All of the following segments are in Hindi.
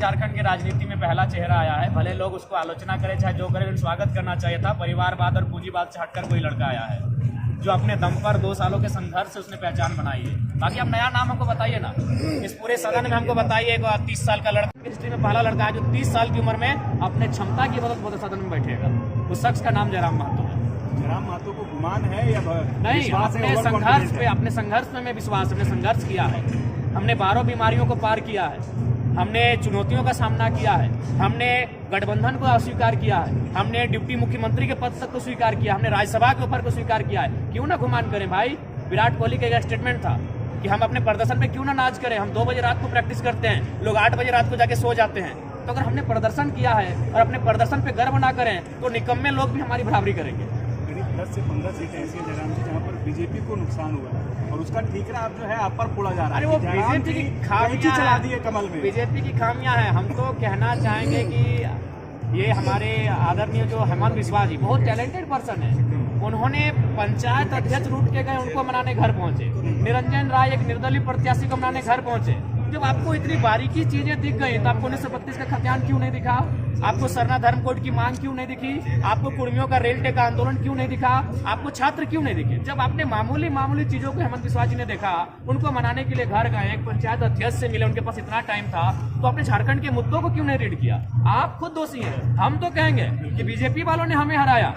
झारखंड की राजनीति में पहला चेहरा आया है। भले लोग उसको आलोचना करें चाहे जो करें, स्वागत करना चाहिए था। परिवारवाद और पूंजीवाद से हटकर कोई लड़का आया है जो अपने दम पर 2 सालों के संघर्ष से उसने पहचान बनाई है। बाकी अब नया नाम हमको बताइए ना, इस पूरे सदन में हमको बताइए। 30 साल का लड़का हिस्ट्री में पहला लड़का है जो 30 साल की उम्र में अपने क्षमता की बदौलत सदन में बैठेगा। उस शख्स का नाम जयराम महतो है। जयराम महतो को गुमान है या नहीं? अपने संघर्ष में विश्वास, हमने संघर्ष किया है। हमने 12 बीमारियों को पार किया है। हमने चुनौतियों का सामना किया है। हमने गठबंधन को अस्वीकार किया है। हमने डिप्टी मुख्यमंत्री के पद तक को स्वीकार किया। हमने राज्यसभा के ऊपर को स्वीकार किया है। क्यों ना गुमान करें भाई? विराट कोहली का एक स्टेटमेंट था कि हम अपने प्रदर्शन पे क्यों ना नाच करें। हम 2 बजे रात को प्रैक्टिस करते हैं, लोग 8 बजे रात को जाके सो जाते हैं। तो अगर हमने प्रदर्शन किया है और अपने प्रदर्शन पे गर्व ना करें तो निकम्मे लोग भी हमारी बराबरी करेंगे। 10 से 15 सीटें ऐसी हैं जयराम जी जहाँ पर बीजेपी को नुकसान हुआ है और उसका ठीकरा अब जो है आप पर फोड़ा जा रहा है। अरे वो बीजेपी की खामियां चला दी है कमल में। बीजेपी की खामियां हैं। हम तो कहना चाहेंगे कि ये हमारे आदरणीय जो हेमंत बिस्वा जी बहुत टैलेंटेड पर्सन है। उन्होंने पंचायत अध्यक्ष रूट के गए, उनको मनाने घर पहुंचे। निरंजन राय एक निर्दलीय प्रत्याशी को मनाने घर पहुंचे। जब आपको इतनी बारीकी चीजें दिख गई तो आपको 1932 का खतियान क्यों नहीं दिखा? आपको सरना धर्म कोड की मांग क्यों नहीं दिखी? आपको कुर्मियों का रेल टेका आंदोलन क्यों नहीं दिखा? आपको छात्र क्यों नहीं दिखे? जब आपने मामूली चीजों को हेमंत बिस्वा जी ने देखा, उनको मनाने के लिए घर गए, एक पंचायत अध्यक्ष से मिले, उनके पास इतना टाइम था, तो आपने झारखंड के मुद्दों को क्यों नहीं रीड किया? आप खुद दोषी हैं। हम तो कहेंगे कि बीजेपी वालों ने हमें हराया।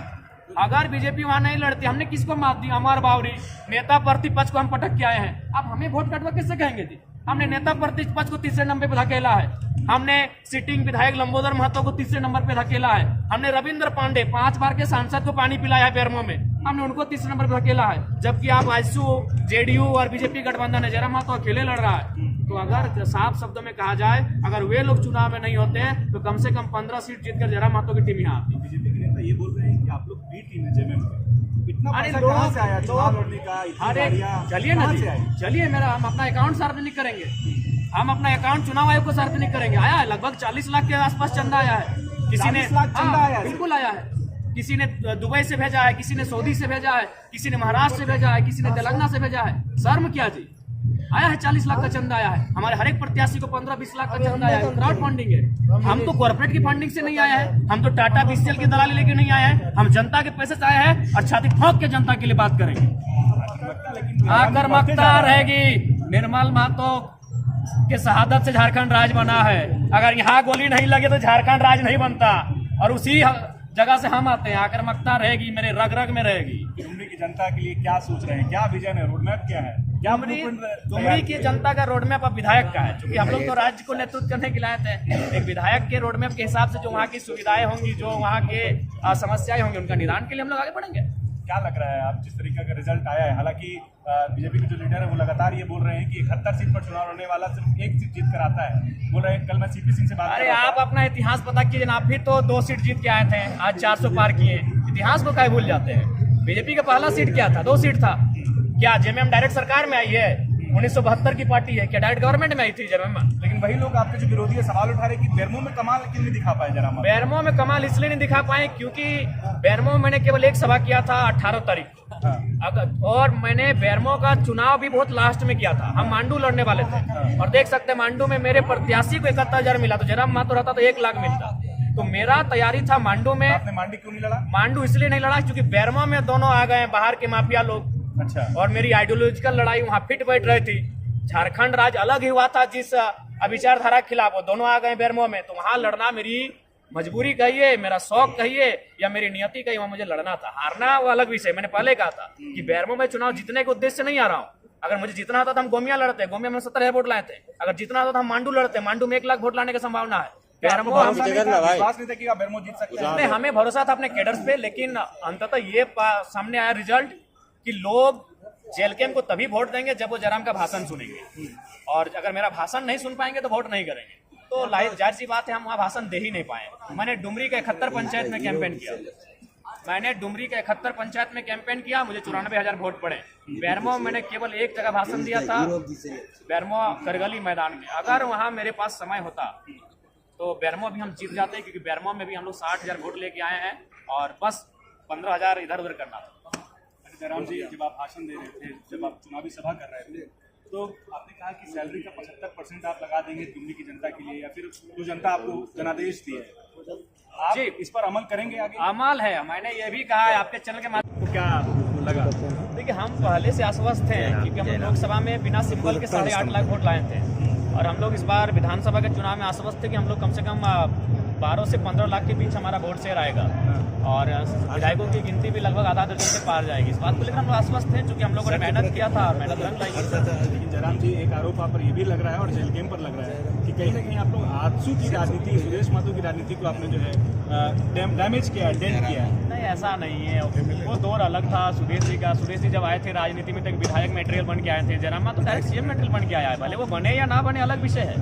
अगर बीजेपी वहां नहीं लड़ती, हमने किसको मार दी? अमर बावरी नेता प्रतिपक्ष को हम पटक के आए हैं। अब हमें वोट कटवा किससे कहेंगे जी? हमने नेता प्रतिपक्ष को 3रे नंबर पे धकेला है। हमने सिटिंग विधायक लंबोदर महतो को 3रे नंबर पे धकेला है। हमने रविंद्र पांडे 5 बार के सांसद को पानी पिलाया है बेरमो में, हमने उनको 3रे नंबर पे धकेला है। जबकि आप आजसू, जेडीयू और बीजेपी गठबंधन है, जयराम महतो अकेले लड़ रहा है। तो अगर साफ शब्दों में कहा जाए, अगर वे लोग चुनाव में नहीं होते हैं तो कम से कम 15 सीट जीतकर जयराम महतो की टीम यहाँ आती। बीजेपी के नेता ये बोल रहे हैं कि आप लोग बी टीम है जेएमएम में। इतना पैसा कहां से आया चुनाव लड़ने का? अरे चलिए ना जी, चलिए मेरा हम अपना अकाउंट सार्वजनिक करेंगे। हम अपना अकाउंट चुनाव आयोग को सार्वजनिक करेंगे। आया है लगभग 40 लाख के आसपास चंदा आया है। किसी ने बिल्कुल आया है। किसी ने दुबई से भेजा है, किसी ने सऊदी से भेजा है, किसी ने महाराष्ट्र से भेजा है, किसी ने तेलंगाना से भेजा है। शर्म क्या जी? आया है 40 लाख का चंदा आया है। हमारे हर एक प्रत्याशी को 15-20 लाख का चंदा आया है। क्राउड फंडिंग है। हम तो कॉर्पोरेट की फंडिंग से नहीं आया है। हम तो टाटा बीसीएल की दलाली लेके नहीं आए हैं। हम जनता के पैसे से आए हैं और छाती ठोक के जनता के लिए बात करेंगे। आक्रामकता रहेगी। निर्मल महतो के शहादत से झारखंड राज बना है। अगर यहाँ गोली नहीं लगे तो झारखंड राज नहीं बनता, और उसी जगह से हम आते हैं। आक्रामकता रहेगी, मेरे रग रग में रहेगी। डुमरी की जनता के लिए क्या सोच रहे हैं? क्या विजन है? रोडमैप क्या है? क्या डुमरी की जनता का रोडमैप अब विधायक का है, क्योंकि हम लोग तो राज्य को नेतृत्व करने के लिए आए थे। एक विधायक के रोडमैप के हिसाब से जो वहाँ की सुविधाएं होंगी, जो वहाँ के समस्याएं होंगी, उनका निदान के लिए हम लोग आगे बढ़ेंगे। क्या लग रहा है आप जिस तरीके का रिजल्ट आया है? हालांकि बीजेपी के जो लीडर है वो लगातार ये बोल रहे हैं कि 71 सीट पर चुनाव लड़ने वाला सिर्फ 1 सीट जीत कर आता है। बोल रहे हैं, कल मैं सीपी सिंह से बात अरे आप अपना इतिहास पता कीजिए। आप भी तो 2 सीट जीत के आए थे, आज 400 पार किए। इतिहास को क्या भूल जाते हैं? बीजेपी का पहला सीट क्या था? 2 सीट था। क्या जेएमएम डायरेक्ट सरकार में आई है? 1972 की पार्टी है, क्या डायरेक्ट गवर्नमेंट में आई थी जेएमएम? लेकिन वही लोग आपके जो विरोधी है सवाल उठा रहे कि बेरमो में कमाल क्यों नहीं दिखा पाए जयराम? बेरमो में कमाल इसलिए नहीं दिखा पाए क्योंकि बेरमो में मैंने केवल एक सभा किया था 18 तारीख को। और मैंने बेरमो का चुनाव भी बहुत लास्ट में किया था। हम मांडू लड़ने वाले थे और देख सकते हैं मांडू में मेरे प्रत्याशी को 71,000 मिला, तो जयराम महतो रहता तो 1 लाख मिलता। तो मेरा तैयारी था मांडू में। आपने मांडू क्यों नहीं लड़ा? मांडू इसलिए नहीं लड़ा क्योंकि बेरमो में दोनों आ गए बाहर के माफिया लोग। अच्छा। और मेरी आइडियोलॉजिकल लड़ाई वहाँ फिट बैठ रही थी। झारखंड राज्य अलग ही हुआ था जिस विचारधारा के खिलाफ, वो दोनों आ गए बेरमो में। तो वहां लड़ना मेरी मजबूरी कहिए, मेरा शौक कहिए या मेरी नियति कहिए, वहां मुझे लड़ना था। हारना वो अलग विषय। मैंने पहले कहा था कि बेरमो में चुनाव जीतने के उद्देश्य से नहीं आ रहा हूँ। अगर मुझे जीतना होता तो हम गोमिया लड़ते। गोमिया में 70,000 वोट लाए थे। अगर जीतना होता तो हम मांडू लड़ते। मांडू में 1 लाख वोट लाने की संभावना है। विश्वास नहीं था कि आप बेरमो जीत सकते हैं? हमें भरोसा था अपने कैडर्स पे, लेकिन अंततः ये सामने आया रिजल्ट कि लोग जेल कैंप को तभी वोट देंगे जब वो जयराम का भाषण सुनेंगे, और अगर मेरा भाषण नहीं सुन पाएंगे तो वोट नहीं करेंगे। तो जाहिर सी बात है हम वहाँ भाषण दे ही नहीं पाए। मैंने डुमरी के 71 पंचायत में कैंपेन किया। मैंने डुमरी के 71 पंचायत में कैंपेन किया, मुझे 94,000 वोट पड़े। बेरमो मैंने केवल एक जगह भाषण दिया था, बेरमो करगली मैदान में। अगर वहाँ मेरे पास समय होता तो बेरमो भी हम जीत जाते, क्योंकि बेरमो में भी हम लोग 60,000 वोट लेके आए हैं और बस 15,000 इधर उधर करना था। जयराम जी, जब आप भाषण दे रहे थे, जब आप चुनावी सभा कर रहे थे, तो आपने कहा कि सैलरी का 75% आप लगा देंगे दिल्ली की जनता के लिए या फिर जो जनता आपको जनादेश दिया है, आप जी। इस पर अमल करेंगे आगे? अमल है, मैंने ये भी कहा है आपके चैनल के माध्यम। तो क्या लगा? देखिए, हम पहले से आश्वस्त हैं क्योंकि हम लोकसभा में बिना सिंबल के 8.5 लाख वोट लाए थे, और हम लोग इस बार विधानसभा के चुनाव में आश्वस्त थे कि हम लोग कम से कम 12 से 15 लाख के बीच हमारा वोट शेयर आएगा, और विधायकों की गिनती भी लगभग आधा दर्जन से पार जाएगी। इस बात को लेकर हम लोग आश्वस्त हैं, क्योंकि हम लोगों ने मेहनत किया था और मेहनत रंग लाई। लेकिन जयराम जी, एक आरोप आप पर ये भी लग रहा है और जेल गेम पर लग रहा है कि कहीं ना कहीं आप लोग आजसू की राजनीति, सुरेश महतो की राजनीति को आपने जो है डैमेज किया है, डेंट किया है। नहीं, ऐसा नहीं है। वो दौर अलग था सुरेश जी का। सुरेश जी जब आए थे राजनीति में तो एक विधायक मटेरियल बन के आए थे। जयराम तो डायरेक्ट सीएम मटेरियल बन के आया है। भले वो बने या ना बने अलग विषय है,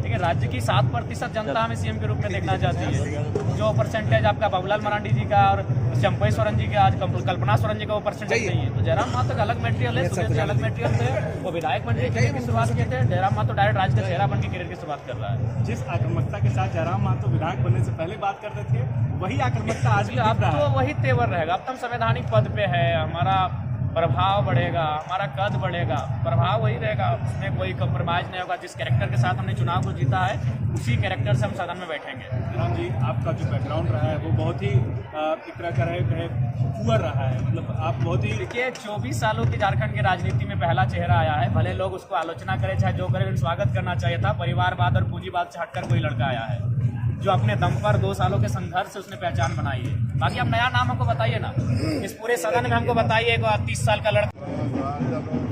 लेकिन राज्य की 7% जनता हमें सीएम के रूप में देखना चाहती है। जो परसेंटेज आपका बाबूलाल मरांडी जी का और चंपई सोरेन जी का, आज कल्पना सोरेन जी का वो परसेंटेज नहीं है। तो जयराम महतो का अलग मटेरियल है, सुरेश जी अलग मटेरियल थे। वो विधायक बन के करियर की शुरुआत किए थे। जयराम महतो डायरेक्ट राज्य का चेहरा बन के करियर की शुरुआत कर रहा है। जिस आक्रामकता के साथ जयराम महतो विधायक बनने से पहले बात करते थे, वही आक्रामकता आज भी अब दिख रहा तो है। वही तेवर रहेगा। अब तो हम संवैधानिक पद पे है, हमारा प्रभाव बढ़ेगा, हमारा कद बढ़ेगा, प्रभाव वही रहेगा, उसमें कोई कम्प्रोमाइज नहीं होगा। जिस कैरेक्टर के साथ हमने चुनाव को जीता है, उसी कैरेक्टर से हम सदन में बैठेंगे। जयराम जी, आपका जो बैकग्राउंड रहा है वो बहुत ही एक तरह का है पुअर रहा है, मतलब आप बहुत ही। देखिए, 24 सालों की झारखंड की राजनीति में पहला चेहरा आया है। भले लोग उसको आलोचना करें चाहे जो करें, स्वागत करना चाहिए था। परिवारवाद और पूंजीवाद से हटकर कोई लड़का आया है जो अपने दम पर 2 सालों के संघर्ष से उसने पहचान बनाई है। बाकी आप नया नाम हमको बताइए ना, इस पूरे सदन में हमको बताइए 30 साल का लड़का।